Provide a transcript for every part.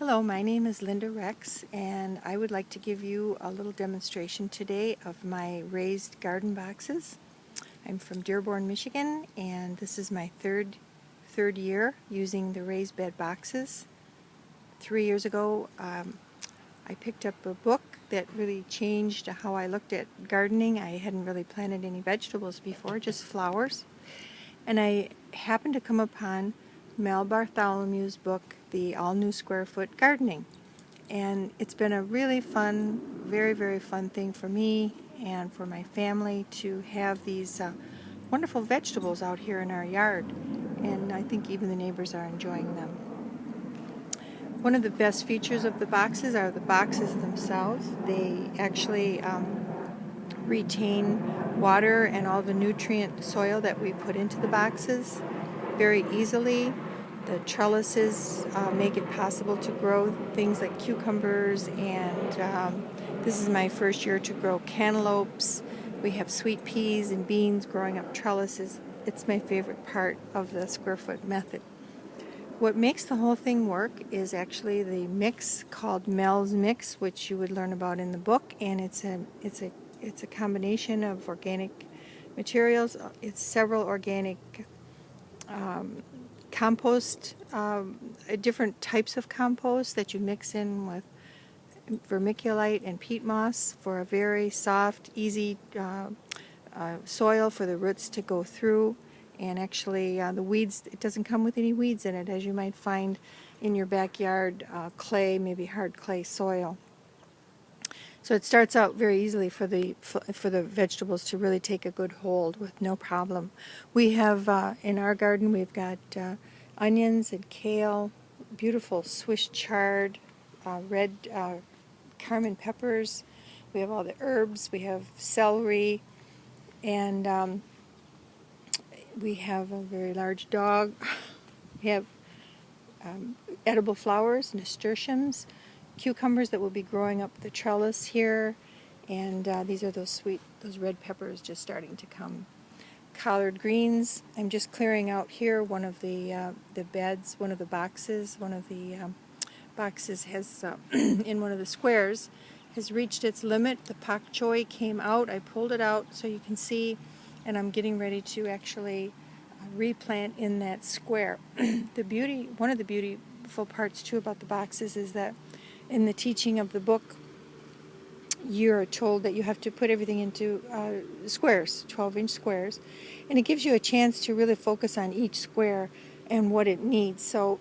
Hello, my name is Linda Rex, and I would like to give you a little demonstration today of my raised garden boxes. I'm from Dearborn, Michigan, and this is my third year using the raised bed boxes. 3 years ago, I picked up a book that really changed how I looked at gardening. I hadn't really planted any vegetables before, just flowers. And I happened to come upon Mel Bartholomew's book, The All New Square Foot Gardening. And it's been a really fun, very, very fun thing for me and for my family to have these wonderful vegetables out here in our yard. And I think even the neighbors are enjoying them. One of the best features of the boxes are the boxes themselves. They actually retain water and all the nutrient soil that we put into the boxes very easily. The trellises make it possible to grow things like cucumbers, and this is my first year to grow cantaloupes. We have sweet peas and beans growing up trellises. It's my favorite part of the square foot method. What makes the whole thing work is actually the mix called Mel's Mix, which you would learn about in the book, and it's a combination of organic materials. It's several organic compost, different types of compost that you mix in with vermiculite and peat moss for a very soft, easy soil for the roots to go through. And actually the weeds, it doesn't come with any weeds in it, as you might find in your backyard clay, maybe hard clay soil. So it starts out very easily for the vegetables to really take a good hold with no problem. We have in our garden, we've got onions and kale, beautiful Swiss chard, red Carmen peppers. We have all the herbs. We have celery, and we have a very large dog. We have edible flowers, nasturtiums, cucumbers that will be growing up the trellis here, and these are those red peppers just starting to come. Collard greens. I'm just clearing out here one of the beds, one of the boxes. One of the boxes has in one of the squares has reached its limit. The pak choi came out. I pulled it out so you can see, and I'm getting ready to actually replant in that square. One of the beautiful parts too about the boxes is that in the teaching of the book, you're told that you have to put everything into squares, 12-inch squares, and it gives you a chance to really focus on each square and what it needs. So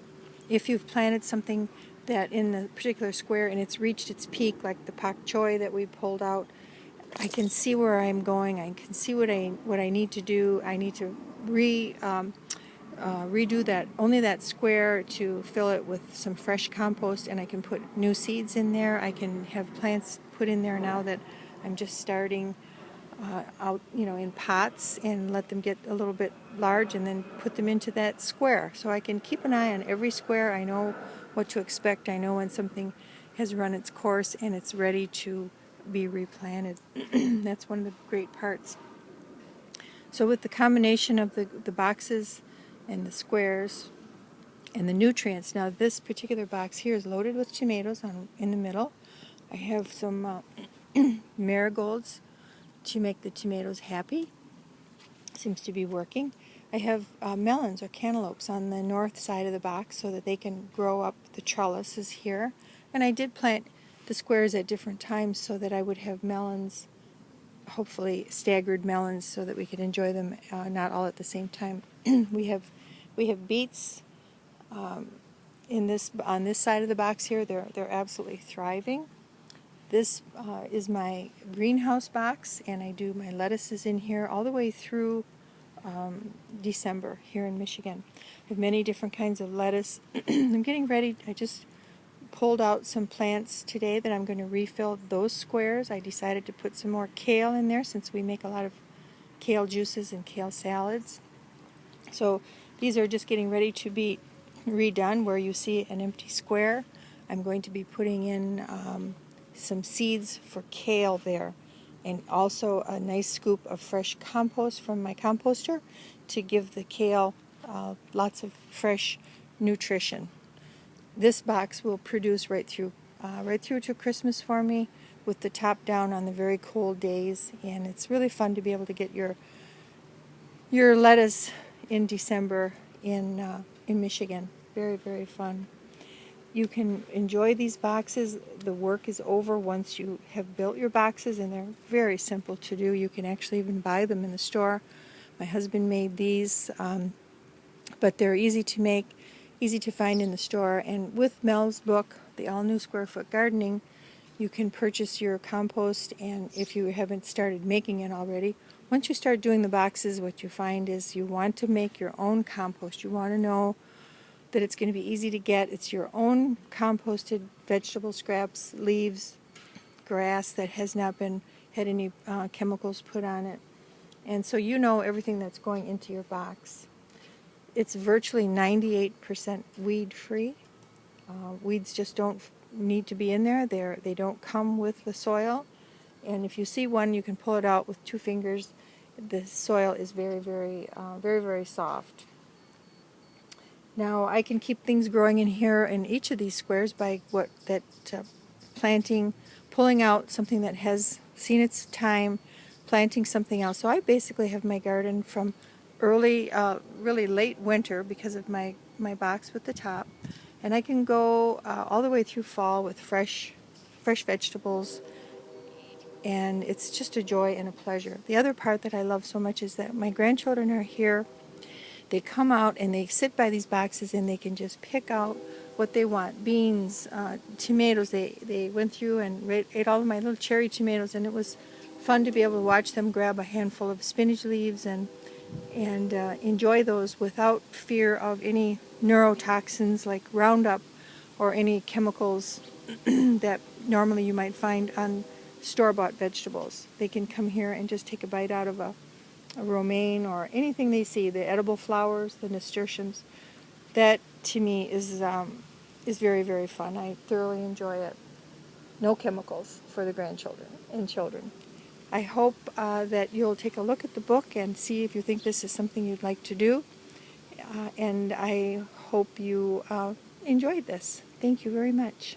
if you've planted something that in the particular square and it's reached its peak, like the pak choi that we pulled out, I can see where I'm going. I can see what I need to do. I need to redo that square to fill it with some fresh compost, and I can put new seeds in there. I can have plants put in there now that I'm just starting out, in pots, and let them get a little bit large and then put them into that square. So I can keep an eye on every square. I know what to expect. I know when something has run its course and it's ready to be replanted. That's one of the great parts. So with the combination of the boxes and the squares and the nutrients, now this particular box here is loaded with tomatoes in the middle. I have some marigolds to make the tomatoes happy. Seems to be working. I have melons or cantaloupes on the north side of the box so that they can grow up the trellises here. And I did plant the squares at different times so that I would have melons, hopefully staggered melons, so that we could enjoy them not all at the same time. We have beets on this side of the box here. They're absolutely thriving. This is my greenhouse box, and I do my lettuces in here all the way through December here in Michigan. I have many different kinds of lettuce. I'm getting ready. I just pulled out some plants today that I'm going to refill those squares. I decided to put some more kale in there since we make a lot of kale juices and kale salads. So these are just getting ready to be redone. Where you see an empty square, I'm going to be putting in some seeds for kale there, and also a nice scoop of fresh compost from my composter to give the kale lots of fresh nutrition. this box will produce right through to Christmas for me, with the top down on the very cold days. And it's really fun to be able to get your lettuce in December in Michigan. Very, very fun. You can enjoy these boxes. The work is over once you have built your boxes, and they're very simple to do. You can actually even buy them in the store. My husband made these, but they're easy to make, easy to find in the store. And with Mel's book, The All New Square Foot Gardening, you can purchase your compost, and if you haven't started making it already, once you start doing the boxes, what you find is you want to make your own compost. You want to know that it's going to be easy to get. It's your own composted vegetable scraps, leaves, grass that has not had any chemicals put on it. And so you know everything that's going into your box. It's virtually 98% weed-free. Weeds just don't need to be in there. They don't come with the soil. And if you see one, you can pull it out with 2 fingers. The soil is very, very soft. Now I can keep things growing in here in each of these squares by planting, pulling out something that has seen its time, planting something else. So I basically have my garden from early, really late winter because of my box with the top, and I can go all the way through fall with fresh vegetables, and it's just a joy and a pleasure. The other part that I love so much is that my grandchildren are here. They come out and they sit by these boxes and they can just pick out what they want. Beans, tomatoes. They went through and ate all of my little cherry tomatoes, and it was fun to be able to watch them grab a handful of spinach leaves and enjoy those without fear of any neurotoxins like Roundup or any chemicals that normally you might find on store-bought vegetables. They can come here and just take a bite out of a romaine or anything they see, the edible flowers, the nasturtiums. That to me is very, very fun. I thoroughly enjoy it. No chemicals for the grandchildren and children. I hope that you'll take a look at the book and see if you think this is something you'd like to do. And I hope you enjoyed this. Thank you very much.